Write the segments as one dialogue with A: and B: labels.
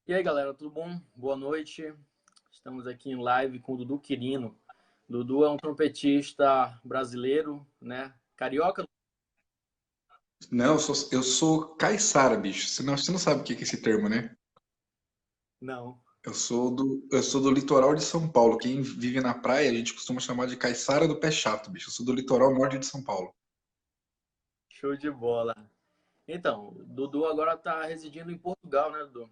A: E aí, galera, tudo bom? Boa noite. Estamos aqui em live com o Dudu Quirino. Dudu é um trompetista brasileiro, né? Carioca?
B: Não, eu sou caiçara, bicho. Você não sabe o que é esse termo, né?
A: Não.
B: Eu sou do litoral de São Paulo. Quem vive na praia, a gente costuma chamar de caiçara do pé chato, bicho. Eu sou do litoral norte de São Paulo.
A: Show de bola. Então, Dudu agora está residindo em Portugal, né, Dudu?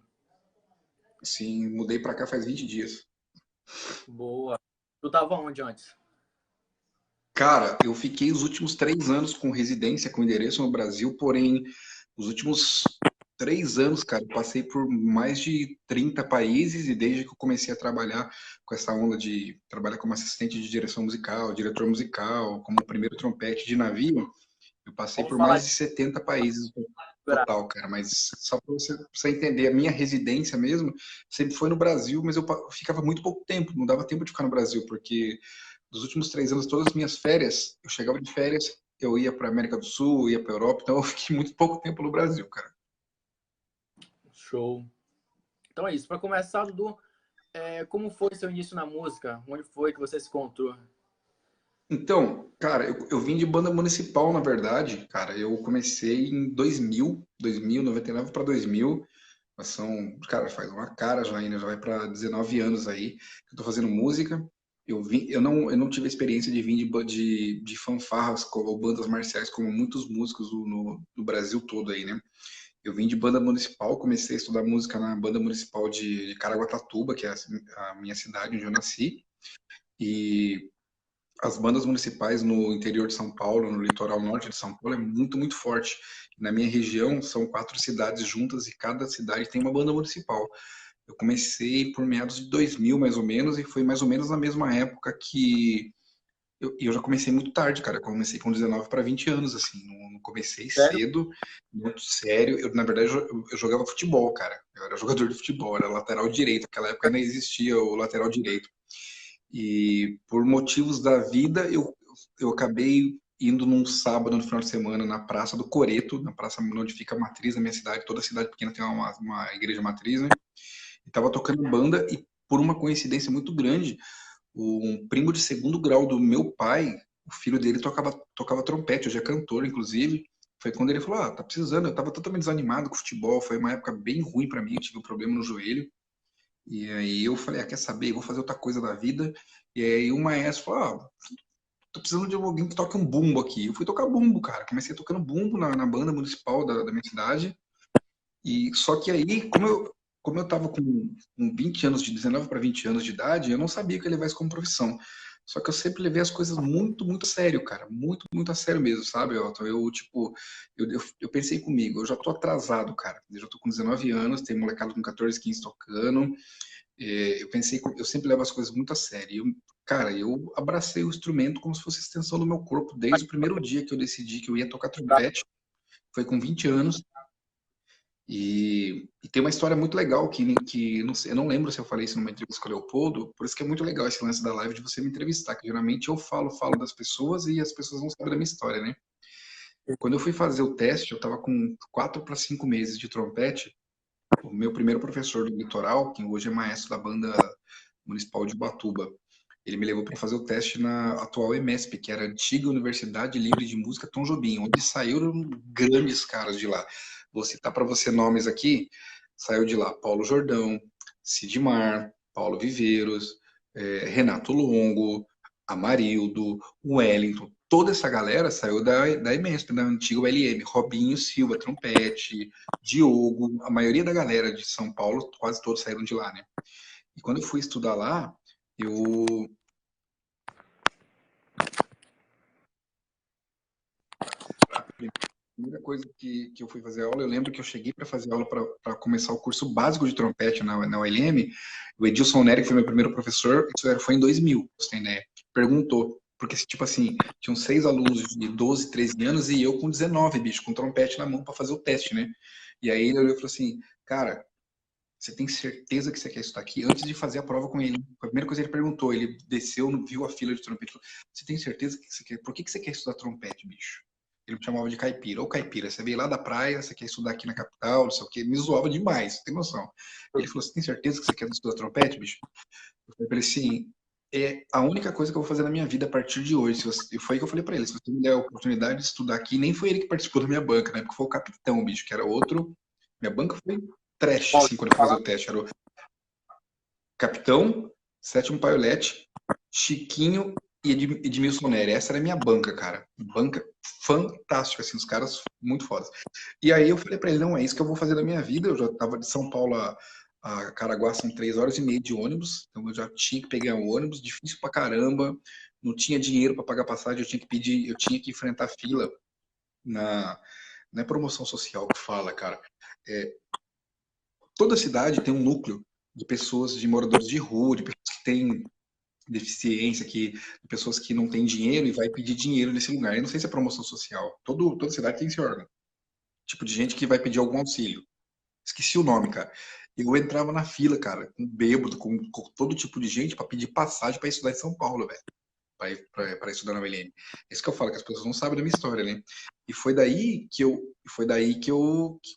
B: Sim, mudei pra cá faz 20 dias.
A: Boa. Tu tava onde antes?
B: Cara, eu fiquei os últimos 3 anos com residência, com endereço no Brasil, porém, os últimos 3 anos, cara, eu passei por mais de 30 países e desde que eu comecei a trabalhar com essa onda de trabalhar como assistente de direção musical, diretor musical, como primeiro trompete de navio, eu passei
A: Vamos
B: por
A: falar
B: mais
A: de
B: de 70 países no
A: Brasil.
B: total, cara. Mas só para você entender, a minha residência mesmo sempre foi no Brasil, mas eu ficava muito pouco tempo, não dava tempo de ficar no Brasil, porque dos últimos 3 anos, todas as minhas férias, eu chegava de férias, eu ia para América do Sul, ia para Europa, então eu fiquei muito pouco tempo no Brasil, cara.
A: Show. Então é isso. Para começar, Dudu, como foi seu início na música? Onde foi que você se encontrou?
B: Então, cara, eu vim de banda municipal, na verdade, cara. Eu comecei em 2000, 99 para 2000. Mas cara, faz uma cara já ainda, já vai para 19 anos aí que eu tô fazendo música. Eu não tive a experiência de vir de fanfarras ou bandas marciais como muitos músicos no Brasil todo aí, né? Eu vim de banda municipal, comecei a estudar música na banda municipal de Caraguatatuba, que é a minha cidade onde eu nasci. E as bandas municipais no interior de São Paulo, no litoral norte de São Paulo, é muito, muito forte. Na minha região, são 4 cidades juntas e cada cidade tem uma banda municipal. Eu comecei por meados de 2000, mais ou menos, e foi mais ou menos na mesma época que eu já comecei muito tarde, cara. Eu comecei com 19 para 20 anos, assim. Não comecei
A: Sério?
B: cedo, muito sério. Na verdade, eu jogava futebol, cara. Eu era jogador de futebol, era lateral direito. Naquela época ainda existia o lateral direito. E por motivos da vida, eu acabei indo num sábado, no final de semana, na Praça do Coreto, na praça onde fica a matriz da minha cidade. Toda cidade pequena tem uma igreja matriz, né? E tava tocando banda e, por uma coincidência muito grande, um primo de segundo grau do meu pai, o filho dele tocava trompete, hoje é cantor, inclusive. Foi quando ele falou: Ah, tá precisando. Eu tava totalmente desanimado com o futebol, foi uma época bem ruim para mim, eu tive um problema no joelho. E aí eu falei: Ah, quer saber? Eu vou fazer outra coisa da vida. E aí o maestro falou: Ah, tô precisando de alguém que toque um bumbo aqui. Eu fui tocar bumbo, cara. Comecei tocando bumbo na banda municipal da minha cidade. E só que aí, como eu tava com 20 anos, de 19 para 20 anos de idade, eu não sabia que eu ia levar isso como profissão. Só que eu sempre levei as coisas muito, muito a sério, cara. Muito, muito a sério mesmo, sabe, Elton? Tipo, eu pensei comigo, eu já tô atrasado, cara. Eu já tô com 19 anos, tem molecada com 14, 15 tocando. Eu sempre levo as coisas muito a sério. Cara, eu abracei o instrumento como se fosse extensão do meu corpo. Desde o primeiro dia que eu decidi que eu ia tocar trompete, foi com 20 anos. E tem uma história muito legal que não sei, eu não lembro se eu falei isso numa entrevista com o Leopoldo, por isso que é muito legal esse lance da live de você me entrevistar, que geralmente eu falo das pessoas e as pessoas não sabem da minha história, né? Quando eu fui fazer o teste, eu estava com 4 para 5 meses de trompete. O meu primeiro professor do Litoral, que hoje é maestro da banda municipal de Ubatuba, ele me levou para fazer o teste na atual EMESP, que era a antiga Universidade Livre de Música Tom Jobim, onde saíram grandes caras de lá. Vou citar para você nomes aqui. Saiu de lá Paulo Jordão, Sidmar, Paulo Viveiros, Renato Longo, Amarildo, Wellington. Toda essa galera saiu da EMESP, da antiga ULM. Robinho Silva, trompete, Diogo, a maioria da galera de São Paulo, quase todos saíram de lá, né? E quando eu fui estudar lá, eu a primeira coisa que eu fui fazer aula, eu lembro que eu cheguei para fazer aula para começar o curso básico de trompete na ULM. O Edilson Neri, que foi meu primeiro professor, foi em 2000, pra você ter ideia. Perguntou, porque tipo assim, tinham 6 alunos de 12, 13 anos e eu com 19, bicho, com trompete na mão para fazer o teste, né? E aí ele olhou e falou assim: Cara, você tem certeza que você quer estudar aqui? Antes de fazer a prova com ele, a primeira coisa que ele perguntou, ele desceu, viu a fila de trompete, falou: Você tem certeza que você quer? Por que você quer estudar trompete, bicho? Ele me chamava de caipira. Ô, caipira, você veio lá da praia, você quer estudar aqui na capital, não sei o quê. Me zoava demais, tem noção. Ele falou, você tem certeza que você quer estudar trompete, bicho? Eu falei pra ele assim, é a única coisa que eu vou fazer na minha vida a partir de hoje. E foi o que eu falei pra ele, se você me der a oportunidade de estudar aqui, nem foi ele que participou da minha banca, né? Porque foi o capitão, bicho, que era outro. Minha banca foi trash, assim, quando eu fui fazer o teste. Era o capitão, Sétimo Paiolete, Chiquinho e Edmilson Neri. Essa era a minha banca, cara. Banca fantástica, assim, os caras muito fodas. E aí eu falei pra ele, não, é isso que eu vou fazer da minha vida. Eu já tava de São Paulo a Caraguá, são 3 horas e meia de ônibus, então eu já tinha que pegar um ônibus, difícil pra caramba, não tinha dinheiro para pagar passagem, eu tinha que enfrentar fila na, na promoção social que fala, cara. É, toda cidade tem um núcleo de pessoas, de moradores de rua, de pessoas que têm deficiência, de pessoas que não têm dinheiro e vai pedir dinheiro nesse lugar. Eu não sei se é promoção social. Toda cidade tem esse órgão. Tipo de gente que vai pedir algum auxílio. Esqueci o nome, cara. Eu entrava na fila, cara, com bêbado, com todo tipo de gente para pedir passagem para estudar em São Paulo, velho. Para estudar na ULM. Isso que eu falo, que as pessoas não sabem da minha história, né? E que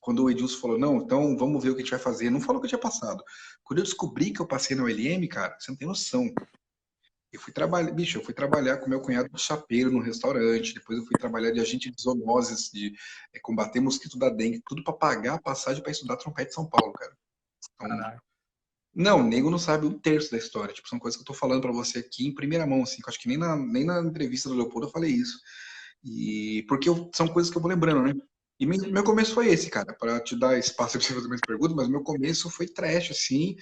B: quando o Edilson falou, não, então vamos ver o que a gente vai fazer. Não falou que eu tinha passado. Quando eu descobri que eu passei na ULM, cara, você não tem noção. Eu fui trabalhar com meu cunhado de chapeiro no restaurante, depois eu fui trabalhar de agente de zoonoses, de combater mosquito da dengue, tudo para pagar a passagem para estudar trompete em São Paulo, cara. Então, não, o nego não sabe um terço da história. Tipo, são coisas que eu tô falando para você aqui em primeira mão, assim, que eu acho que nem na entrevista do Leopoldo eu falei isso. E porque são coisas que eu vou lembrando, né? E meu começo foi esse, cara, para te dar espaço para você fazer mais perguntas, mas meu começo foi trash, assim.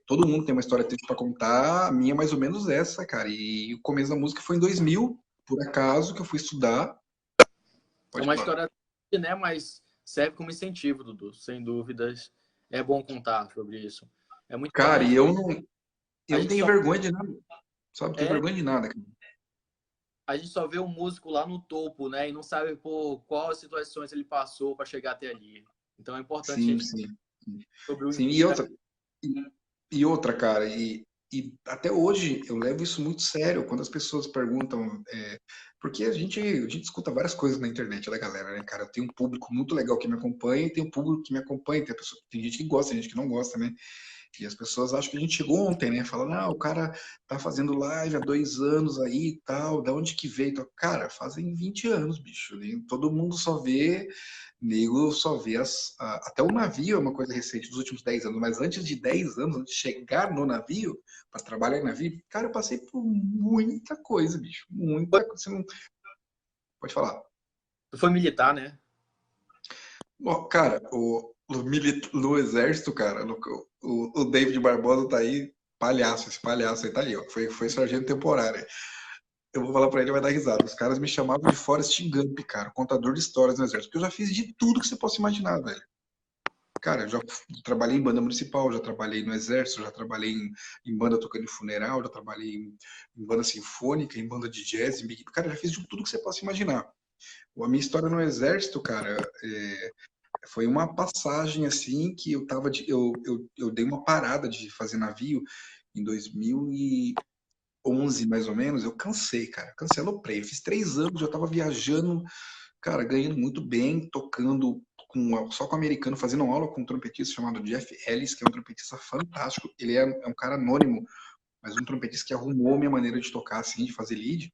B: Todo mundo tem uma história triste para contar, a minha é mais ou menos essa, cara. E o começo da música foi em 2000, por acaso, que eu fui estudar.
A: É uma história, né, mas serve como incentivo, Dudu, sem dúvidas. É bom contar sobre isso. É muito
B: Cara, e eu não tenho
A: só,
B: vergonha de nada, sabe? Não tenho vergonha de nada, cara.
A: a gente só vê o músico lá no topo, né, e não sabe por quais situações ele passou para chegar até ali. Então é importante a
B: Sim,
A: gente
B: sim.
A: sobre o
B: Sim, e outra, cara, e até hoje eu levo isso muito sério quando as pessoas perguntam, porque a gente escuta várias coisas na internet da galera, né, cara? Eu tenho um público muito legal que me acompanha, e tem um público que me acompanha, tem gente que gosta, tem gente que não gosta, né? E as pessoas acham que a gente chegou ontem, né? Falam, o cara tá fazendo live há 2 anos aí e tal, da onde que veio? Então, cara, fazem 20 anos, bicho. Né? Todo mundo só vê, nego só vê até o navio é uma coisa recente, dos últimos 10 anos, mas antes de 10 anos, antes de chegar no navio, para trabalhar em navio, cara, eu passei por muita coisa, bicho. Muita coisa. Você não... Pode falar.
A: Tu foi militar, né?
B: Cara, no exército, cara, o David Barbosa tá aí, palhaço, esse palhaço aí tá aí, ó. Foi sargento temporário. Eu vou falar pra ele, vai dar risada. Os caras me chamavam de Forrest Gump, cara, contador de histórias no exército, porque eu já fiz de tudo que você possa imaginar, velho. Cara, eu já trabalhei em banda municipal, já trabalhei no exército, já trabalhei em banda tocando em funeral, já trabalhei em banda sinfônica, em banda de jazz, cara, já fiz de tudo que você possa imaginar. A minha história no exército, cara, foi uma passagem assim que eu dei uma parada de fazer navio em 2011, mais ou menos. Eu cansei, cara, cansei, aloprei. Eu fiz 3 anos, já tava viajando, cara, ganhando muito bem, tocando só com americano, fazendo aula com um trompetista chamado Jeff Ellis, que é um trompetista fantástico. Ele é um cara anônimo, mas um trompetista que arrumou minha maneira de tocar, assim, de fazer lead.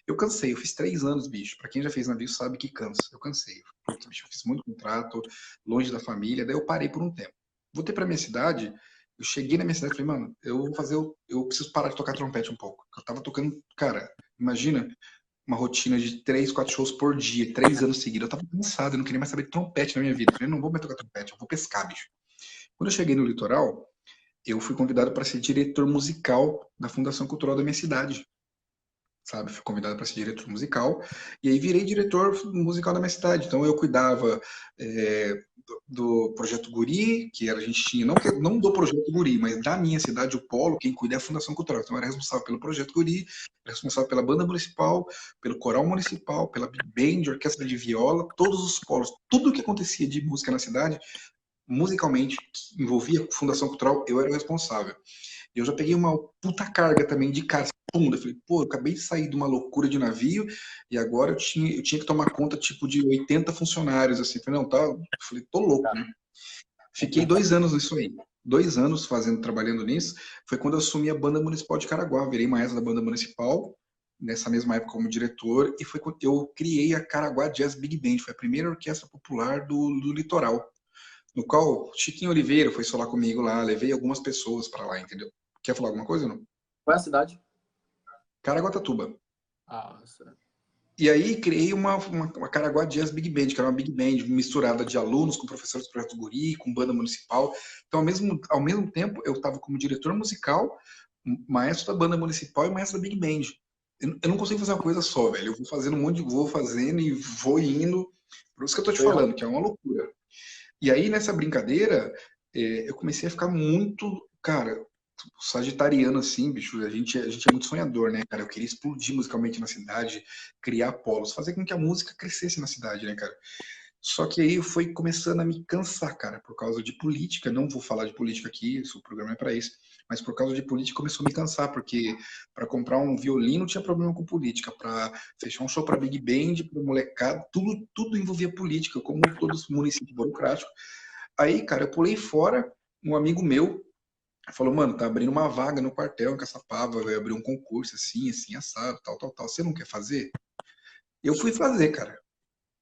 B: Eu cansei, eu fiz 3 anos, bicho. Pra quem já fez navio sabe que cansa. Eu cansei. Putz, bicho, eu fiz muito contrato, longe da família, daí eu parei por um tempo. Voltei pra minha cidade, eu cheguei na minha cidade e falei, mano, eu preciso parar de tocar trompete um pouco. Eu tava tocando, cara, imagina, uma rotina de 3, 4 shows por dia, 3 anos seguidos. Eu tava cansado, eu não queria mais saber de trompete na minha vida. Eu falei, não vou mais tocar trompete, eu vou pescar, bicho. Quando eu cheguei no litoral, eu fui convidado para ser diretor musical da Fundação Cultural da minha cidade, sabe? Fui convidado para ser diretor musical e aí virei diretor musical da minha cidade. Então eu cuidava do projeto Guri, que a gente tinha, não do projeto Guri, mas da minha cidade, o Polo, quem cuida é a Fundação Cultural. Então eu era responsável pelo projeto Guri, responsável pela banda municipal, pelo coral municipal, pela big band, orquestra de viola, todos os polos, tudo o que acontecia de música na cidade, musicalmente, que envolvia a Fundação Cultural, eu era o responsável. E eu já peguei uma puta carga também de cara. Pum, eu falei, pô, eu acabei de sair de uma loucura de navio e agora eu tinha que tomar conta, tipo, de 80 funcionários, assim. Eu falei, não, tá, eu falei, tô louco, né? Fiquei 2 anos nisso aí. 2 anos trabalhando nisso. Foi quando eu assumi a Banda Municipal de Caraguá. Virei maestro da Banda Municipal, nessa mesma época como diretor, e foi quando eu criei a Caraguá Jazz Big Band. Foi a primeira orquestra popular do litoral, no qual Chiquinho Oliveira foi solar comigo lá, levei algumas pessoas para lá, entendeu? Quer falar alguma coisa ou não?
A: Qual é a cidade?
B: Caraguatatuba.
A: Ah, certo.
B: E aí criei uma Caraguá Jazz Big Band, que era uma Big Band misturada de alunos com professores do Projeto Guri, com banda municipal. Então, ao mesmo tempo, eu estava como diretor musical, maestro da banda municipal e maestro da Big Band. Eu não consigo fazer uma coisa só, velho. Eu vou fazendo um monte de vou fazendo e vou indo. Por isso que eu tô te falando, que é uma loucura. E aí, nessa brincadeira, eu comecei a ficar muito, cara, sagitariano assim, bicho. A gente é muito sonhador, né, cara? Eu queria explodir musicalmente na cidade, criar polos, fazer com que a música crescesse na cidade, né, cara? Só que aí foi começando a me cansar, cara, por causa de política. Não vou falar de política aqui, o programa é para isso. Mas por causa de política começou a me cansar, porque para comprar um violino tinha problema com política, para fechar um show para Big Band, para molecada, tudo envolvia política, como todos os municípios burocráticos. Aí, cara, eu pulei fora, um amigo meu falou, mano, tá abrindo uma vaga no quartel em Caçapava, vai abrir um concurso assim, assim, assado, tal, tal, tal. Você não quer fazer? Eu fui fazer, cara.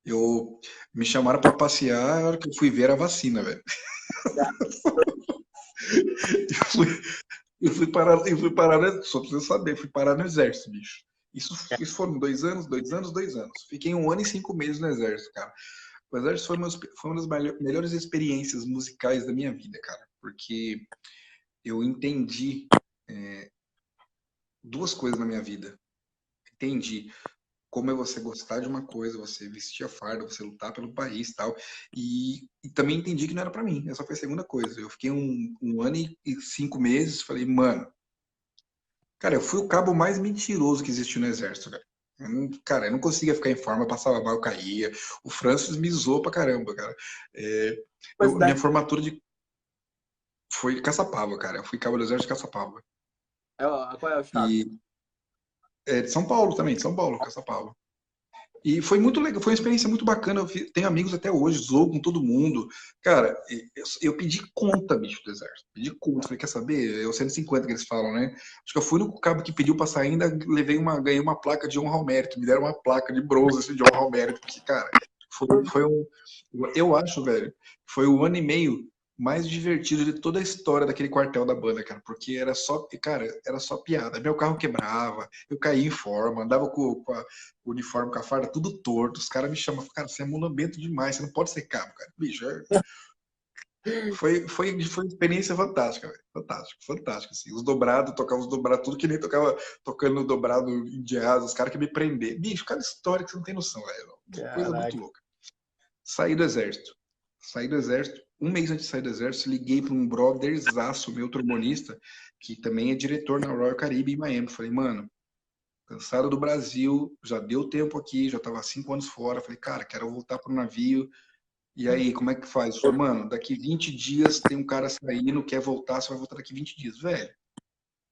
B: Eu me chamaram para passear, a hora que eu fui ver era a vacina, velho. Eu fui, eu fui parar, só pra você saber, fui parar no exército, bicho. Isso foram 2 anos, 2 anos, 2 anos. Fiquei 1 ano e 5 meses no exército, cara. O exército foi uma das melhores experiências musicais da minha vida, cara. Porque eu entendi duas coisas na minha vida. Entendi como é você gostar de uma coisa, você vestir a farda, você lutar pelo país e tal. E também entendi que não era pra mim. Essa foi a segunda coisa. Eu fiquei um ano e 5 meses, falei, mano, cara, eu fui o cabo mais mentiroso que existiu no exército, velho. Cara, eu não conseguia ficar em forma, eu passava mal, eu caía. O Francis me zoou pra caramba, cara. É,
A: Qual
B: minha
A: cidade?
B: formatura foi Caçapava, cara. Eu fui cabo do exército de Caçapava.
A: Qual é o estado?
B: E de São Paulo também, de São Paulo, Caçapava. E foi muito legal, foi uma experiência muito bacana. Tenho amigos até hoje, zoo com todo mundo. Cara, eu pedi conta, bicho, do exército. Pedi conta. Falei, quer saber? É o 150 que eles falam, né? Acho que eu fui no cabo que pediu pra sair, ainda ganhei uma placa de honra ao mérito. Me deram uma placa de bronze assim, de honra ao mérito. Porque, cara, foi um. Eu acho, velho, foi o ano e meio mais divertido de toda a história daquele quartel da banda, cara. Porque era só, cara, era só piada. Meu carro quebrava, eu caía em forma, andava com o uniforme, com a farda, tudo torto. Os caras me chamam, cara, você é mulambento demais, você não pode ser cabo, cara. Bicho, foi uma experiência fantástica, velho. Fantástico, fantástico, assim. Os dobrados, tocava os dobrados, tudo que nem tocava tocando no dobrado em jazz, os caras que me prender. Bicho, cada história que você não tem noção, velho. Coisa muito
A: Caraca.
B: louca. Saí do exército. Saí do exército. Um mês antes de sair do exército, liguei para um brotherzaço, meu trombonista, que também é diretor na Royal Caribbean em Miami. Falei, mano, cansado do Brasil, já deu tempo aqui, já tava 5 anos fora. Falei, cara, quero voltar pro navio. E aí, como é que faz? Ele falou, mano, daqui 20 dias tem um cara saindo, quer voltar, você vai voltar daqui 20 dias. Velho,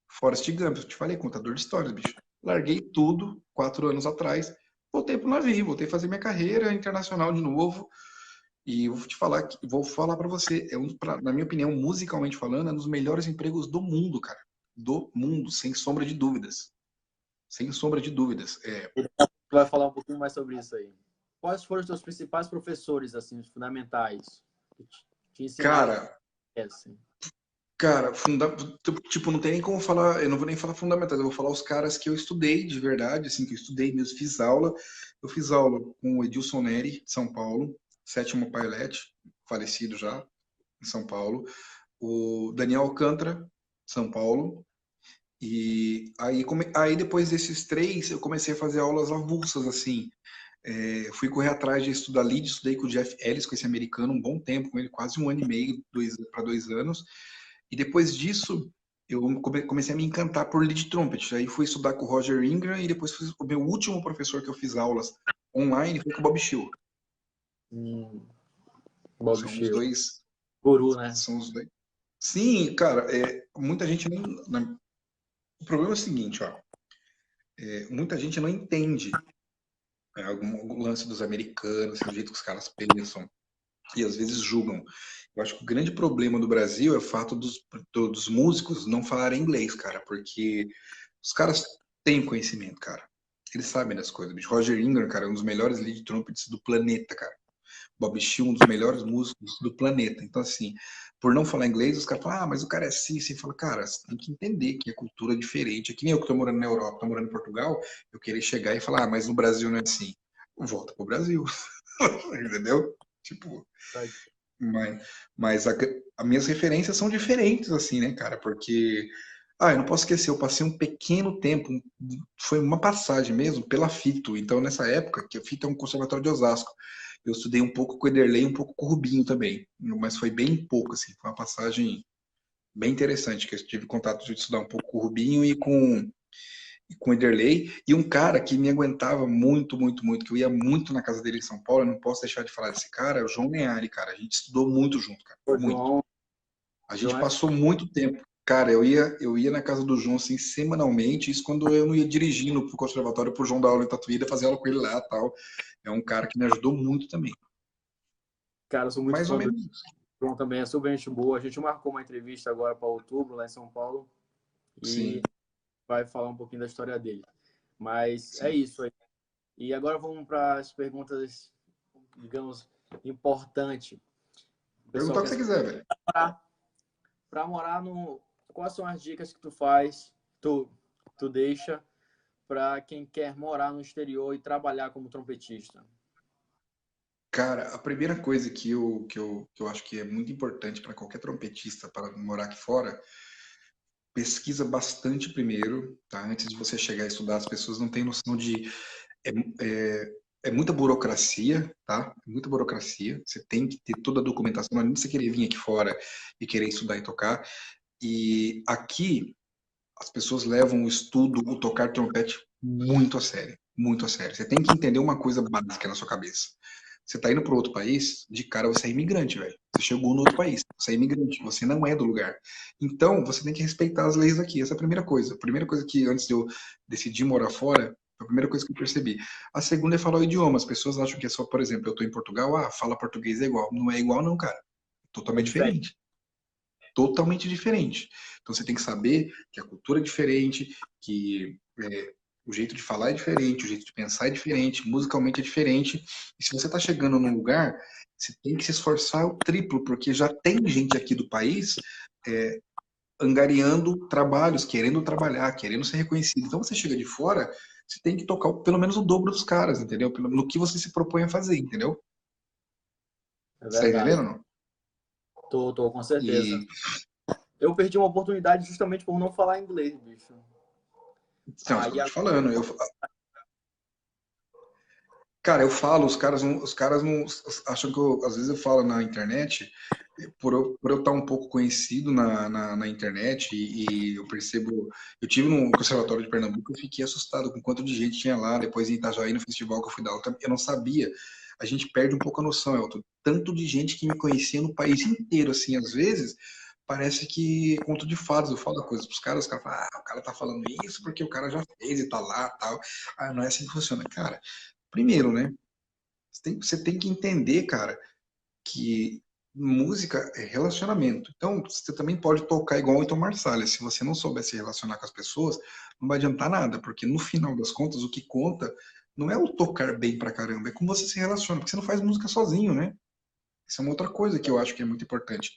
B: Forrest Gump, eu te falei, contador de histórias, bicho. Larguei tudo 4 anos atrás, voltei pro navio, voltei a fazer minha carreira internacional de novo. E vou falar para você, na minha opinião, musicalmente falando, é um dos melhores empregos do mundo, cara. Do mundo, sem sombra de dúvidas. Sem sombra de dúvidas.
A: Tu vai falar um pouquinho mais sobre isso aí. Quais foram os teus principais professores, assim, os fundamentais, que te ensinaram
B: Cara,
A: assim?
B: cara, tipo, não tem nem como falar, eu não vou nem falar fundamentais, eu vou falar os caras que eu estudei de verdade, assim, que eu estudei mesmo, fiz aula. Eu fiz aula com o Edilson Neri, de São Paulo, sétimo Pailete, falecido já, em São Paulo. O Daniel Alcântara, São Paulo. E aí depois desses três, eu comecei a fazer aulas avulsas, assim. Fui correr atrás de estudar lead, estudei com o Jeff Ellis, com esse americano, um bom tempo com ele, quase 1 ano e meio, para 2 anos. E depois disso, eu comecei a me encantar por lead trumpet. Aí fui estudar com o Roger Ingram e depois o meu último professor que eu fiz aulas online foi com o Bob Shield.
A: Bob
B: São os
A: Shield.
B: dois,
A: Guru, né?
B: são os dois. Sim, cara, muita gente não. O problema é o seguinte, ó. Muita gente não entende algum lance dos americanos, assim, o jeito que os caras pensam, e às vezes julgam. Eu acho que o grande problema do Brasil é o fato dos músicos não falarem inglês, cara, porque os caras têm conhecimento, cara. Eles sabem das coisas, bicho. Roger Ingram, cara, é um dos melhores lead trumpets do planeta, cara. Bob Shield, um dos melhores músicos do planeta. Então, assim, por não falar inglês, os caras falam, mas o cara é assim, assim. Fala, cara, você tem que entender que a cultura é diferente. É que nem eu que tô morando na Europa, tô morando em Portugal, eu querer chegar e falar, mas no Brasil não é assim. Volta pro Brasil. Entendeu? Tipo, mas, mas as minhas referências são diferentes, assim, né, cara? Porque, eu não posso esquecer, eu passei um pequeno tempo, foi uma passagem mesmo, pela FITO. Então, nessa época, que a FITO é um conservatório de Osasco, eu estudei um pouco com o Ederlei, um pouco com o Rubinho também, mas foi bem pouco, assim, foi uma passagem bem interessante, que eu tive contato de estudar um pouco com o Rubinho e com o Ederlei, e um cara que me aguentava muito, muito, muito, que eu ia muito na casa dele em São Paulo, eu não posso deixar de falar desse cara, é o João Neari, cara. A gente estudou muito junto, cara.
A: O
B: Muito.
A: João,
B: A gente
A: João é
B: passou muito tempo. Cara, eu ia na casa do João, assim, semanalmente, isso quando eu não ia dirigindo pro conservatório pro João dar aula em Tatuíra, fazer aula com ele lá e tal. É um cara que me ajudou muito também.
A: cara, eu sou muito
B: Mais ou
A: fã do
B: menos isso.
A: João também, é super gente boa. A gente marcou uma entrevista agora para outubro, lá em São Paulo, e
B: Sim,
A: vai falar um pouquinho da história dele. Mas é
B: sim.
A: isso aí. E agora vamos para as perguntas, digamos, importantes. O pessoal
B: Perguntar o que
A: quer
B: você
A: saber
B: quiser, velho.
A: para morar no. Quais são as dicas que tu faz, tu deixa para quem quer morar no exterior e trabalhar como trompetista?
B: Cara, a primeira coisa que eu acho que é muito importante para qualquer trompetista para morar aqui fora, pesquisa bastante primeiro, tá? Antes de você chegar a estudar, as pessoas não têm noção de. É, é, é muita burocracia, tá? É muita burocracia. Você tem que ter toda a documentação. Não adianta você querer vir aqui fora e querer estudar e tocar. E aqui, as pessoas levam o estudo, o tocar trompete muito a sério. Muito a sério. Você tem que entender uma coisa básica na sua cabeça. Você tá indo para outro país, de cara você é imigrante, velho. Você chegou no outro país, você é imigrante, você não é do lugar. Então, você tem que respeitar as leis aqui. Essa é a primeira coisa. A primeira coisa que, antes de eu decidir morar fora, foi a primeira coisa que eu percebi. A segunda é falar o idioma. As pessoas acham que é só, por exemplo, eu tô em Portugal, fala português é igual. Não é igual, não, cara.
A: É
B: Totalmente
A: diferente.
B: diferente. Totalmente diferente. Então você tem que saber que a cultura é diferente, que o jeito de falar é diferente, o jeito de pensar é diferente, musicalmente é diferente. E se você está chegando num lugar, você tem que se esforçar o triplo, porque já tem gente aqui do país é, angariando trabalhos, querendo trabalhar, querendo ser reconhecido. Então você chega de fora, você tem que tocar pelo menos o dobro dos caras, entendeu? No que você se propõe a fazer, entendeu?
A: É
B: Você tá entendendo
A: verdade.
B: ou não?
A: Tô, com certeza.
B: E,
A: Eu perdi uma oportunidade justamente por não falar inglês, bicho.
B: então, isso que
A: Aí
B: eu tô te falando. Cara, eu falo, os caras não acham que às vezes eu falo na internet, por eu estar um pouco conhecido na internet e eu percebo, eu tive no Conservatório de Pernambuco, eu fiquei assustado com quanto de gente tinha lá, depois em Itajaí, no festival que eu fui dar aula, eu não sabia, a gente perde um pouco a noção, Elton, tanto de gente que me conhecia no país inteiro, assim, às vezes, parece que é conto de fadas, eu falo coisas pros caras, os caras falam, o cara tá falando isso porque o cara já fez e tá lá, tal, não é assim que funciona, cara. Primeiro, né? Você tem que entender, cara, que música é relacionamento. Então, você também pode tocar igual o Wynton Marsalis. Se você não souber se relacionar com as pessoas, não vai adiantar nada, porque no final das contas, o que conta não é o tocar bem pra caramba, é como você se relaciona, porque você não faz música sozinho, né? Isso é uma outra coisa que eu acho que é muito importante.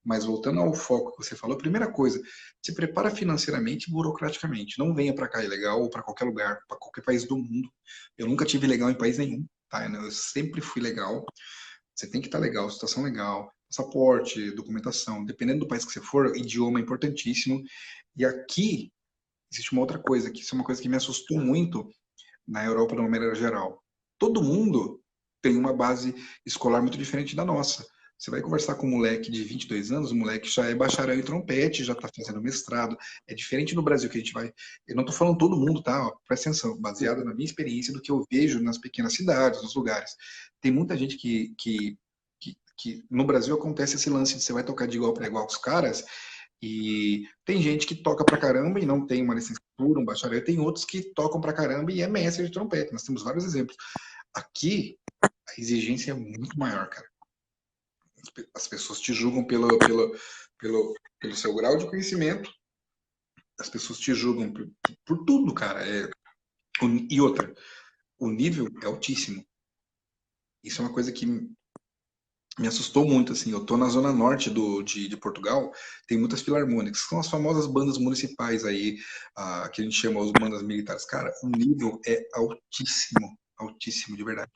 B: Mas voltando ao foco que você falou, a primeira coisa, se prepara financeiramente e burocraticamente. Não venha para cá ilegal ou para qualquer lugar, para qualquer país do mundo. Eu nunca tive legal em país nenhum, tá? Eu sempre fui legal. Você tem que estar legal, situação legal, passaporte, documentação. Dependendo do país que você for, idioma é importantíssimo. E aqui existe uma outra coisa, que isso é uma coisa que me assustou muito na Europa de uma maneira geral. Todo mundo tem uma base escolar muito diferente da nossa. Você vai conversar com um moleque de 22 anos, o moleque já é bacharel em trompete, já está fazendo mestrado. É diferente no Brasil que a gente vai. Eu não estou falando todo mundo, tá? Ó, presta atenção, baseado na minha experiência do que eu vejo nas pequenas cidades, nos lugares. Tem muita gente que que no Brasil acontece esse lance de você vai tocar de igual para igual com os caras, e tem gente que toca pra caramba e não tem uma licenciatura, um bacharel, tem outros que tocam pra caramba e é mestre de trompete. Nós temos vários exemplos. Aqui, a exigência é muito maior, cara. As pessoas te julgam pelo seu grau de conhecimento, as pessoas te julgam por tudo, cara. E outra, o nível é altíssimo. Isso é uma coisa que me assustou muito, assim. Eu tô na zona norte de Portugal, tem muitas filarmônicas, que são as famosas bandas municipais aí, que a gente chama as bandas militares. Cara, o nível é altíssimo, altíssimo, de verdade.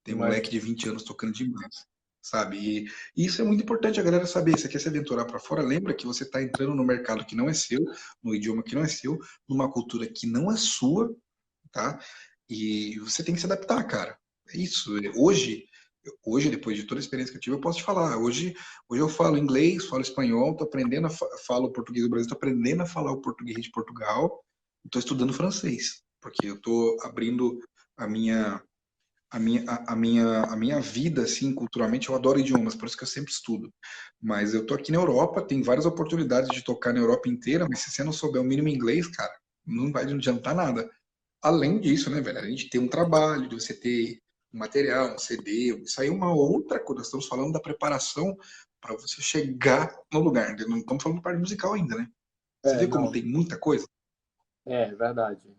B: Tem moleque
A: Imagina.
B: de 20 anos tocando demais, sabe? E isso é muito importante a galera saber. Você quer se aventurar para fora, lembra que você tá entrando no mercado que não é seu, no idioma que não é seu, numa cultura que não é sua, tá? E você tem que se adaptar, cara. É isso. Hoje, depois de toda a experiência que eu tive, eu posso te falar. Hoje eu falo inglês, falo espanhol, tô aprendendo falo português do Brasil, tô aprendendo a falar o português de Portugal, e tô estudando francês, porque eu tô abrindo a minha a minha vida, assim, culturalmente, eu adoro idiomas, por isso que eu sempre estudo. Mas eu tô aqui na Europa, tem várias oportunidades de tocar na Europa inteira, mas se você não souber o mínimo inglês, cara, não vai adiantar nada. Além disso, né, velho, a gente tem um trabalho, de você ter um material, um CD, isso aí é uma outra coisa. Nós estamos falando da preparação para você chegar no lugar. Não estamos falando da parte musical ainda, né? Você vê como
A: Não,
B: tem muita coisa?
A: é verdade.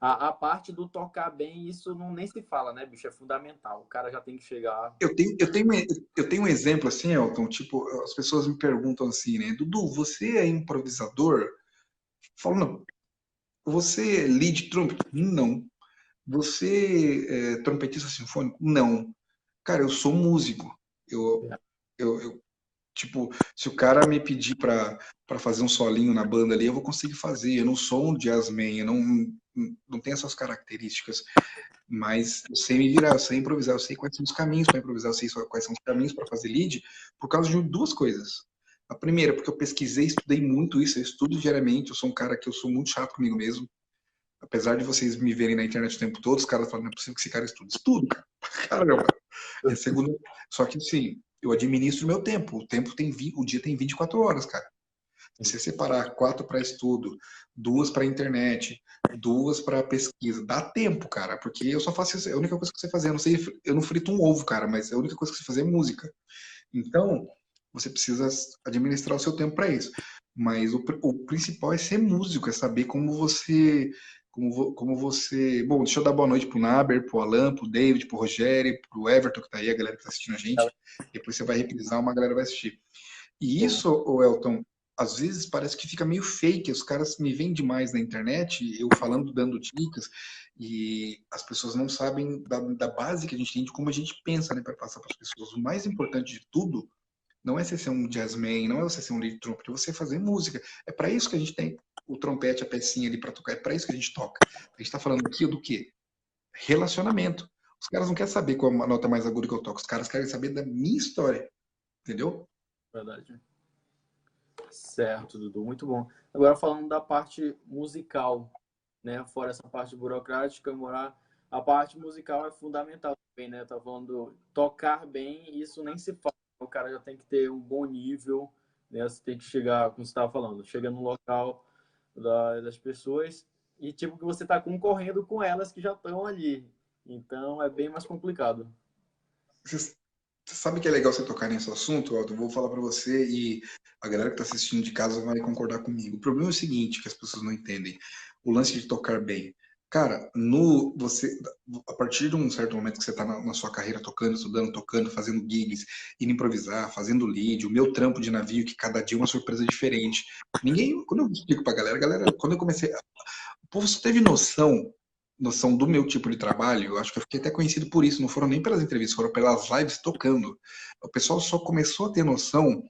A: A parte do tocar bem, isso não nem se fala, né, bicho? É fundamental. O cara já tem que chegar.
B: Eu tenho um exemplo assim, Elton, tipo, as pessoas me perguntam assim, né? Dudu, você é improvisador? Eu falo, não. Você é lead trumpet? Não. Você é trompetista sinfônico? Não. Cara, eu sou músico. Eu, eu, tipo, se o cara me pedir para fazer um solinho na banda ali, eu vou conseguir fazer. Eu não sou um jazzman, eu não tenho essas características, mas eu sei me virar, eu sei improvisar, eu sei quais são os caminhos para improvisar, eu sei quais são os caminhos para fazer lead, por causa de duas coisas. A primeira, porque eu pesquisei, estudei muito isso, eu estudo diariamente, eu sou um cara que eu sou muito chato comigo mesmo. Apesar de vocês me verem na internet o tempo todo, os caras falam, não é possível que esse cara estude. Estudo, cara. Caramba. E a segunda, só que assim, eu administro o meu tempo. O tempo tem, o dia tem 24 horas, cara. Se você separar 4 para estudo, 2 para internet, 2 para pesquisa, dá tempo, cara, porque eu só faço isso, é a única coisa que você fazer, eu não sei, eu não frito um ovo, cara, mas a única coisa que você fazer é música. Então, você precisa administrar o seu tempo para isso. Mas o principal é ser músico, é saber como você como você. Bom, deixa eu dar boa noite pro Naber, pro Alan, pro David, pro Rogério, pro Everton, que tá aí, a galera que tá assistindo a gente. Depois você vai reprisar, uma galera vai assistir. E isso, o Elton, às vezes parece que fica meio fake. Os caras me veem demais na internet, eu falando, dando dicas, e as pessoas não sabem da base que a gente tem, de como a gente pensa, né, para passar para as pessoas. O mais importante de tudo não é você ser um jazzman, não é você ser um lead trumpet, é você fazer música. É para isso que a gente tem o trompete, a pecinha ali para tocar, é para isso que a gente toca. A gente está falando aqui do quê? Relacionamento. Os caras não querem saber qual a nota mais aguda que eu toco, os caras querem saber da minha história, entendeu?
A: Verdade. Certo, Dudu, muito bom. Agora falando da parte musical, né? Fora essa parte burocrática, a parte musical é fundamental também, né? Tá falando tocar bem, isso nem se fala. O cara já tem que ter um bom nível, né? Você tem que chegar, como você estava falando, chega no local das pessoas e tipo que você está concorrendo com elas que já estão ali. Então é bem mais complicado.
B: Você sabe que é legal você tocar nesse assunto, Aldo? Eu vou falar para você e a galera que está assistindo de casa vai concordar comigo. O problema é o seguinte, que as pessoas não entendem. O lance de tocar bem. Cara, a partir de um certo momento que você está na sua carreira tocando, estudando, tocando, fazendo gigs, indo improvisar, fazendo lead, o meu trampo de navio, que cada dia é uma surpresa diferente. Quando eu explico pra galera, quando eu comecei, o povo só teve noção do meu tipo de trabalho. Eu acho que eu fiquei até conhecido por isso, não foram nem pelas entrevistas, foram pelas lives tocando. O pessoal só começou a ter noção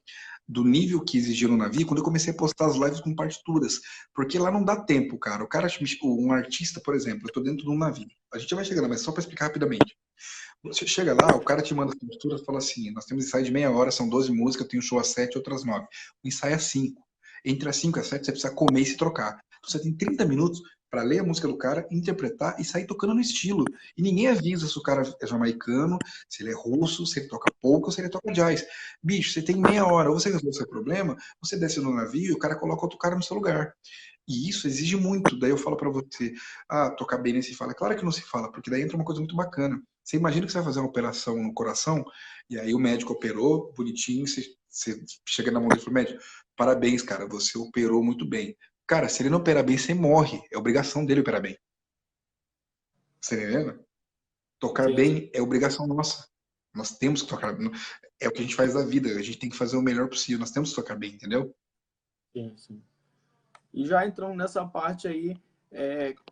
B: do nível que exigia no navio quando eu comecei a postar as lives com partituras, porque lá não dá tempo, cara. O cara, um artista, por exemplo, eu tô dentro de um navio. A gente já vai chegando, mas só para explicar rapidamente. Você chega lá, o cara te manda as partituras e fala assim: nós temos ensaio de meia hora, são 12 músicas, eu tenho show às 7, outras 9. O ensaio é 5. Entre as 5 e as 7 você precisa comer e se trocar. Então, você tem 30 minutos para ler a música do cara, interpretar e sair tocando no estilo. E ninguém avisa se o cara é jamaicano, se ele é russo, se ele toca polka ou se ele toca jazz. Bicho, você tem meia hora, ou você resolve o seu problema, você desce no navio e o cara coloca outro cara no seu lugar. E isso exige muito. Daí eu falo para você, tocar bem nem se fala. Claro que não se fala, porque daí entra uma coisa muito bacana. Você imagina que você vai fazer uma operação no coração, e aí o médico operou, bonitinho, você chega na mão dele e fala, médico, parabéns, cara, você operou muito bem. Cara, se ele não operar bem, você morre. É obrigação dele operar bem. Você tá entendendo? Tocar
A: Sim, sim,
B: bem é obrigação nossa. Nós temos que tocar. É o que a gente faz da vida. A gente tem que fazer o melhor possível. Nós temos que tocar bem, entendeu?
A: sim, sim. E já entrando nessa parte aí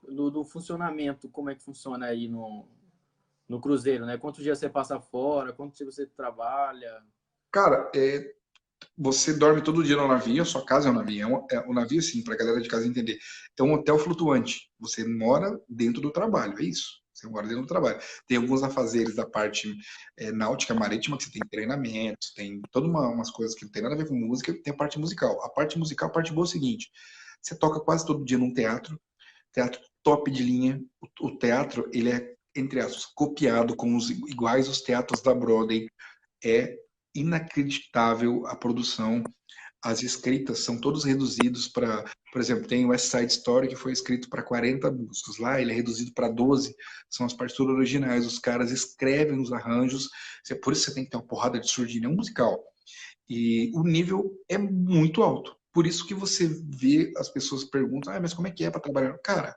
A: do funcionamento, como é que funciona aí no cruzeiro, né? Quantos dias você passa fora, quantos dias você trabalha?
B: Cara, você dorme todo dia no navio, a sua casa é um navio. Um navio, assim, pra galera de casa entender, é um hotel flutuante. Você mora dentro do trabalho, é isso. Você mora dentro do trabalho. Tem alguns afazeres da parte náutica marítima que você tem treinamento, tem todas umas coisas que não tem nada a ver com música, tem a parte musical. A parte musical, a parte boa é o seguinte: você toca quase todo dia num teatro top de linha. O teatro, ele é, entre aspas, copiado com os iguais os teatros da Broadway. É inacreditável a produção. As escritas são todos reduzidos para, por exemplo, tem o West Side Story que foi escrito para 40 músicos. Lá ele é reduzido para 12, são as partituras originais. Os caras escrevem os arranjos, por isso você tem que ter uma porrada de surdina, é um musical. E o nível é muito alto. Por isso que você vê as pessoas perguntam, mas como é que é para trabalhar? Cara,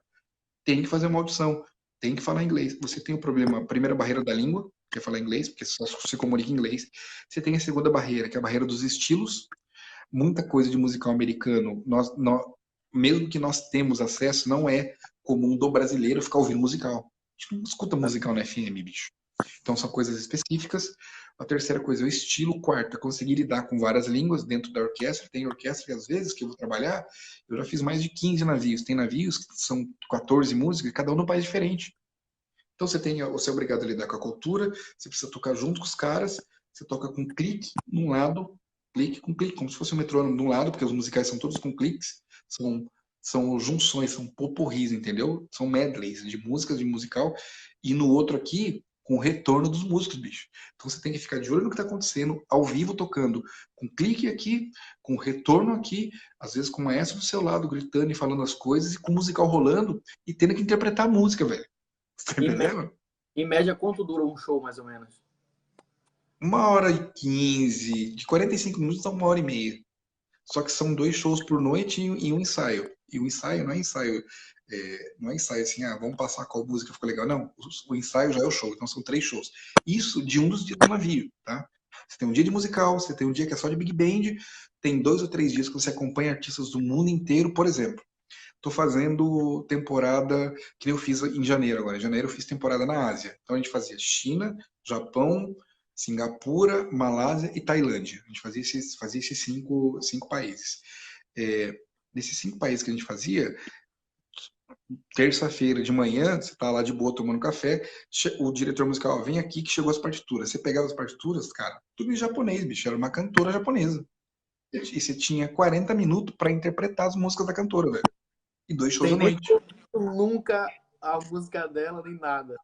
B: tem que fazer uma audição, tem que falar inglês. Você tem o problema, a primeira barreira da língua, que é falar inglês, porque só se comunica em inglês. Você tem a segunda barreira, que é a barreira dos estilos. Muita coisa de musical americano, mesmo que nós temos acesso, não é comum do brasileiro ficar ouvindo musical. A gente não escuta musical na FM, bicho. Então são coisas específicas. A terceira coisa é o estilo. Quarta, conseguir lidar com várias línguas dentro da orquestra. Tem orquestra que às vezes que eu vou trabalhar, eu já fiz mais de 15 navios. Tem navios que são 14 músicas, cada um num país diferente. Então você é obrigado a lidar com a cultura, você precisa tocar junto com os caras, você toca com clique num lado, clique com clique, como se fosse um metrônomo de um lado, porque os musicais são todos com cliques, são junções, são poporris, entendeu? São medleys de músicas, de musical, e no outro aqui, com o retorno dos músicos, bicho. Então você tem que ficar de olho no que está acontecendo, ao vivo tocando, com clique aqui, com retorno aqui, às vezes com o maestro do seu lado gritando e falando as coisas, e com o musical rolando, e tendo que interpretar a música, velho. Você tá
A: Em, mé-
B: entendendo?
A: em média, quanto dura um show, mais ou menos?
B: 1h15, de 45 minutos a 1h30. Só que são 2 shows por noite e um ensaio. E o ensaio não é ensaio, não é ensaio assim, vamos passar qual música ficou legal. Não, o ensaio já é o show, então são 3 shows. Isso de um dos dias do navio, tá? Você tem um dia de musical, você tem um dia que é só de Big Band, tem 2 ou 3 dias que você acompanha artistas do mundo inteiro, por exemplo. Tô fazendo temporada que eu fiz em janeiro agora. Em janeiro eu fiz temporada na Ásia. Então a gente fazia China, Japão, Singapura, Malásia e Tailândia. A gente fazia esses cinco países. É, nesses 5 países que a gente fazia, terça-feira de manhã, você tá lá de boa tomando café, o diretor musical, vem aqui que chegou as partituras. Você pegava as partituras, cara, tudo em japonês, bicho, era uma cantora japonesa. E você tinha 40 minutos para interpretar as músicas da cantora, velho. E 2 shows à
A: Sem nem
B: noite.
A: nunca a música dela, nem nada.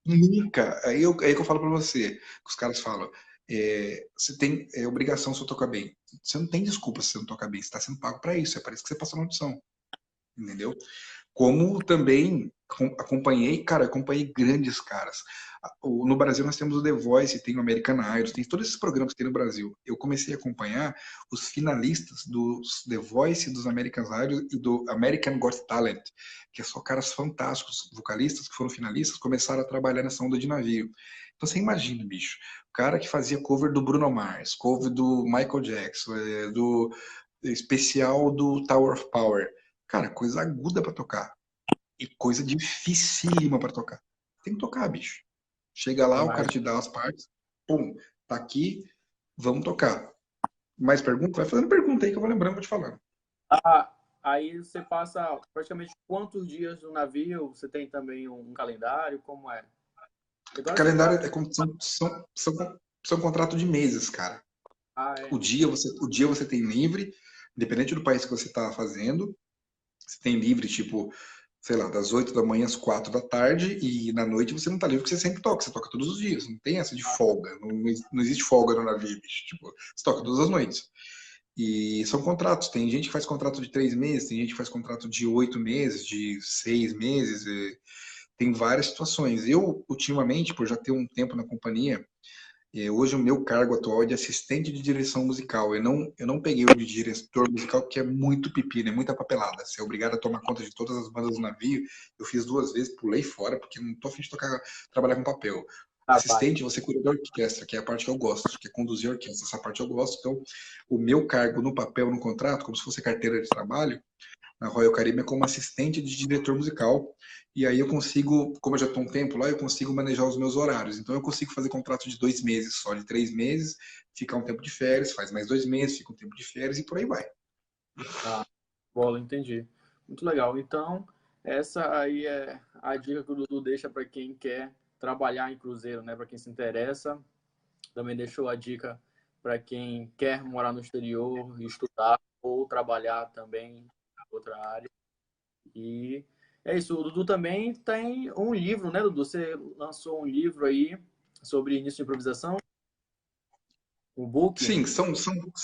B: Nunca. Aí que eu falo pra você, que os caras falam, você tem obrigação se eu tocar bem. Você não tem desculpa se você não tocar bem, você tá sendo pago pra isso, é para isso que você passa na audição, entendeu? Como também acompanhei grandes caras. No Brasil nós temos o The Voice, tem o American Idol, tem todos esses programas que tem no Brasil. Eu comecei a acompanhar os finalistas dos The Voice, dos American Idol e do American Got Talent, que são caras fantásticos, vocalistas que foram finalistas, começaram a trabalhar nessa onda de navio. Então você imagina, bicho, o cara que fazia cover do Bruno Mars, cover do Michael Jackson, do especial do Tower of Power. Cara, coisa aguda pra tocar. E coisa dificílima pra tocar. Tem que tocar, bicho. Chega lá, o cara
A: Mas,
B: te dá as partes. Pum, tá aqui, vamos tocar. Mais pergunta? Vai fazendo pergunta aí que eu vou lembrando, vou te falando.
A: ah, aí você passa praticamente quantos dias no navio? Você tem também um calendário? Como é? Agora você
B: Calendário
A: tá.
B: são contrato de meses, cara.
A: Ah, é.
B: O dia você tem livre, independente do país que você tá fazendo. Você tem livre, tipo, sei lá, das 8 da manhã às 4 da tarde, e na noite você não tá livre, porque você sempre toca, você toca todos os dias, não tem essa de folga, não existe folga no navio, bicho. Tipo, você toca todas as noites. E são contratos, tem gente que faz contrato de 3 meses, tem gente que faz contrato de 8 meses, de 6 meses, tem várias situações. Eu, ultimamente, por já ter um tempo na companhia, hoje o meu cargo atual é de assistente de direção musical. Eu não peguei o de diretor musical porque é muito pepino, é muita papelada. Você é obrigado a tomar conta de todas as bandas do navio. Eu fiz 2 vezes, pulei fora porque não tô a fim de trabalhar com papel.
A: Trabalho.
B: Assistente, você cuida da orquestra, que é a parte que eu gosto, que é conduzir a orquestra. Essa parte eu gosto. Então, o meu cargo no papel, no contrato, como se fosse carteira de trabalho, na Royal Caribbean como assistente de diretor musical. E aí eu consigo, como eu já estou um tempo lá, eu consigo manejar os meus horários. Então eu consigo fazer contrato de 2 meses, só de 3 meses, ficar um tempo de férias, faz mais 2 meses, fica um tempo de férias e por aí vai.
A: Ah, bola, entendi. Muito legal. Então, essa aí é a dica que o Dudu deixa para quem quer trabalhar em cruzeiro, né? Para quem se interessa. Também deixou a dica para quem quer morar no exterior, estudar ou trabalhar também em outra área. E é isso. O Dudu também tem um livro, né, Dudu? Você lançou um livro aí sobre início de improvisação, um book.
B: Sim,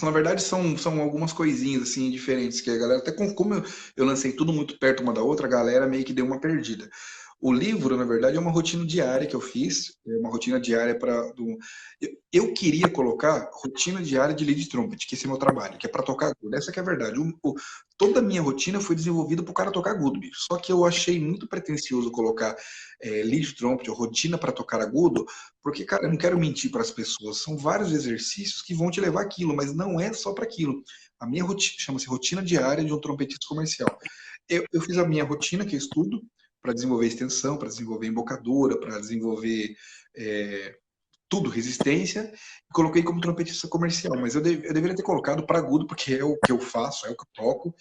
B: na verdade, são algumas coisinhas assim diferentes que a galera, até como eu lancei tudo muito perto uma da outra, a galera meio que deu uma perdida. O livro, na verdade, é uma rotina diária que eu fiz, é uma rotina diária para eu queria colocar rotina diária de lead trumpet, que esse é meu trabalho, que é para tocar agudo. Essa que é a verdade. Toda a minha rotina foi desenvolvida para o cara tocar agudo, bicho. Só que eu achei muito pretensioso colocar lead trumpet ou rotina para tocar agudo, porque, cara, eu não quero mentir para as pessoas. São vários exercícios que vão te levar aquilo, mas não é só para aquilo. A minha rotina chama-se rotina diária de um trompetista comercial. Eu fiz a minha rotina, que eu estudo, para desenvolver extensão, para desenvolver embocadura, para desenvolver tudo, resistência, e coloquei como trompetista comercial. Mas eu deveria ter colocado para agudo, porque é o que eu faço, é o que eu toco,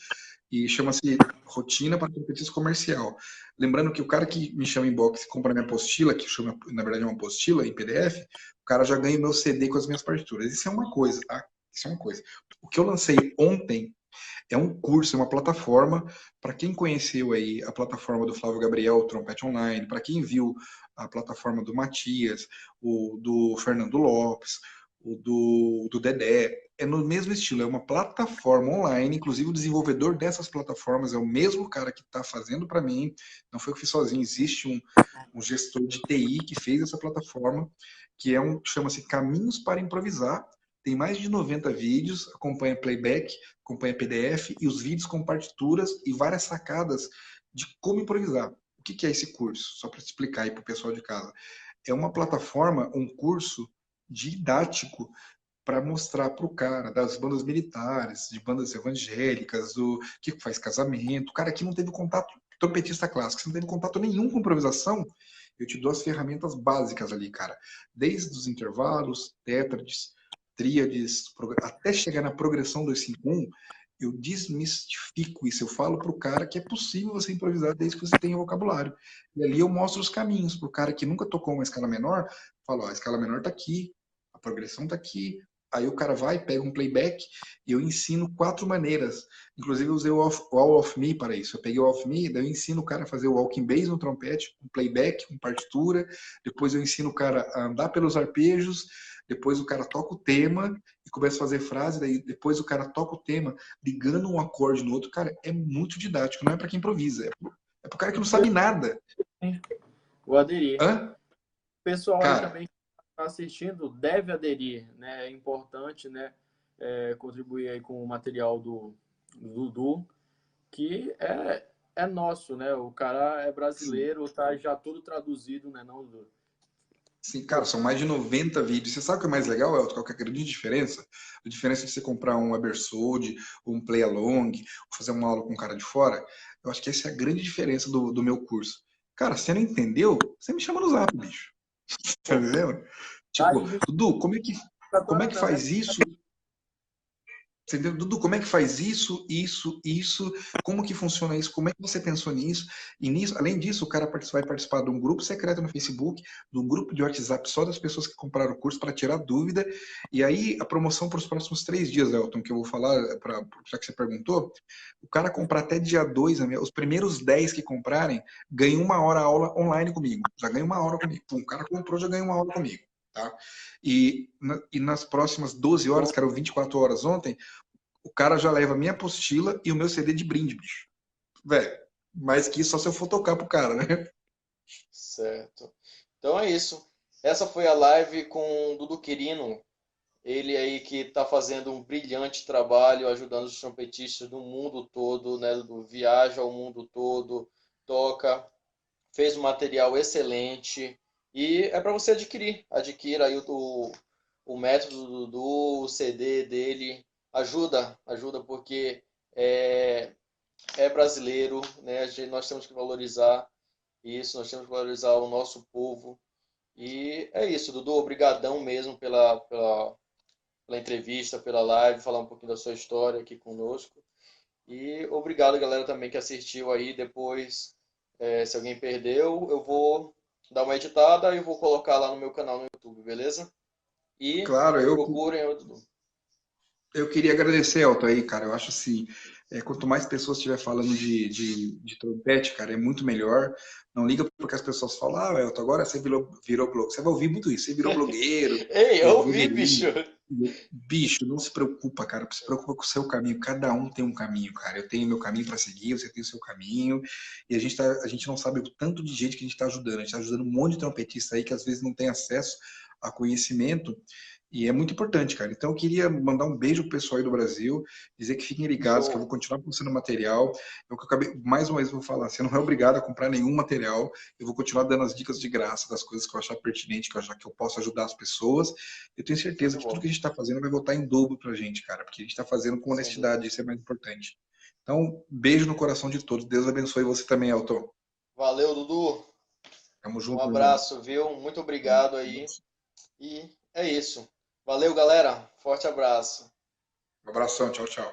B: e chama-se Rotina para Trompetista Comercial. Lembrando que o cara que me chama em box e compra minha apostila, que chama, na verdade é uma apostila em PDF, o cara já ganha o meu CD com as minhas partituras. Isso é uma coisa, tá? Isso é uma coisa. O que eu lancei ontem é um curso, é uma plataforma, para quem conheceu aí a plataforma do Flávio Gabriel, o Trompete Online, para quem viu a plataforma do Matias, o do Fernando Lopes, o do Dedé, é no mesmo estilo, é uma plataforma online, inclusive o desenvolvedor dessas plataformas é o mesmo cara que está fazendo para mim, não foi eu que fiz sozinho, existe um gestor de TI que fez essa plataforma, que chama-se Caminhos para Improvisar, tem mais de 90 vídeos, acompanha playback, acompanha PDF e os vídeos com partituras e várias sacadas de como improvisar. O que é esse curso? Só para explicar aí para o pessoal de casa. É uma plataforma, um curso didático para mostrar para o cara das bandas militares, de bandas evangélicas, do que faz casamento, o cara que não teve contato, trompetista clássico, que não teve contato nenhum com improvisação, eu te dou as ferramentas básicas ali, cara. Desde os intervalos, tétrades, tríades, até chegar na progressão 251, eu desmistifico isso. Eu falo para o cara que é possível você improvisar desde que você tenha vocabulário. E ali eu mostro os caminhos para o cara que nunca tocou uma escala menor. Falo, ó, a escala menor está aqui, a progressão está aqui. Aí o cara vai, pega um playback e eu ensino 4 maneiras. Inclusive eu usei o All of Me para isso. Eu peguei o All of Me, daí eu ensino o cara a fazer o walking bass no trompete, com playback, com partitura. Depois eu ensino o cara a andar pelos arpejos. Depois o cara toca o tema e começa a fazer frase. Daí depois o cara toca o tema ligando um acorde no outro. Cara, é muito didático. Não é para quem improvisa. É para o cara que não sabe nada.
A: Vou aderir.
B: Hã?
A: O pessoal aí
B: Cara,
A: também que está assistindo deve aderir, né? É importante, né? Contribuir aí com o material do Dudu, que é nosso, né? O cara é
B: sim.
A: brasileiro, tá já tudo traduzido, né, não, Dudu?
B: Sim, cara, são mais de 90 vídeos. Você sabe o que é mais legal, Elton? Qual que é a grande diferença? A diferença de você comprar um Episode, um Play Along, ou fazer uma aula com um cara de fora. Eu acho que essa é a grande diferença do meu curso. Cara, você não entendeu? Você me chama no zap, bicho. Tá entendendo?
A: Tá
B: Tipo,
A: aí,
B: Dudu, como é que
A: agora não, né?
B: faz isso? Você entendeu? Dudu, como é que faz isso, isso, isso? Como que funciona isso? Como é que você pensou nisso? E nisso, além disso, o cara vai participar de um grupo secreto no Facebook, de um grupo de WhatsApp só das pessoas que compraram o curso para tirar dúvida. E aí, a promoção para os próximos 3 dias, Elton, que eu vou falar, já que você perguntou, o cara comprar até dia 2, os primeiros 10 que comprarem, ganham 1 hora aula online comigo. Já ganha 1 hora comigo. Pum, o cara comprou, já ganha 1 hora comigo. Tá? E nas próximas 12 horas, que eram 24 horas ontem, o cara já leva a minha apostila e o meu CD de brinde, bicho. Velho, mais que isso só se eu for tocar pro cara, né?
A: Certo. Então é isso. Essa foi a live com o Dudu Quirino. Ele aí que está fazendo um brilhante trabalho ajudando os trompetistas do mundo todo, né? Dudu? Viaja ao mundo todo, toca, fez um material excelente e é para você adquirir. Adquira aí o método do Dudu, o CD dele. Ajuda porque é, é brasileiro, né? Nós temos que valorizar isso, nós temos que valorizar o nosso povo. E é isso, Dudu, obrigadão mesmo pela entrevista, pela live, falar um pouquinho da sua história aqui conosco. E obrigado, galera, também que assistiu aí. Depois, se alguém perdeu, eu vou dar uma editada e vou colocar lá no meu canal no YouTube, beleza? E
B: Claro,
A: procurem o Dudu.
B: eu queria agradecer, Elton, aí, cara. Eu acho assim, quanto mais pessoas estiver falando de trompete, cara, é muito melhor. Não liga porque as pessoas falam, ah, Elton, agora você virou blogueiro. Você vai ouvir muito isso, você virou blogueiro,
A: Ei, eu
B: virou
A: ouvi, bicho!
B: blogueirinho. Bicho, não se preocupa, cara. Se preocupa com o seu caminho. Cada um tem um caminho, cara. Eu tenho meu caminho para seguir, você tem o seu caminho. E a gente não sabe o tanto de gente que a gente está ajudando. A gente está ajudando um monte de trompetista aí que às vezes não tem acesso a conhecimento. E é muito importante, cara. Então eu queria mandar um beijo pro pessoal aí do Brasil, dizer que fiquem ligados, que eu vou
A: Show!
B: continuar postando material. Eu que acabei, mais uma vez vou falar, você não é obrigado a comprar nenhum material. Eu vou continuar dando as dicas de graça das coisas que eu achar pertinente, que eu achar que eu posso ajudar as pessoas. Eu tenho
A: Show
B: certeza
A: de
B: que tudo
A: bola.
B: que a gente está fazendo vai voltar em dobro pra gente, cara, porque a gente está fazendo com
A: Sem
B: honestidade,
A: dúvida.
B: isso é mais importante. Então, beijo no coração de todos. Deus abençoe você também, Elton.
A: Valeu, Dudu.
B: Tamo
A: Um
B: junto, meu irmão.
A: abraço, viu? Muito obrigado aí. E é isso. Valeu, galera. Forte abraço.
B: Um abração, tchau, tchau.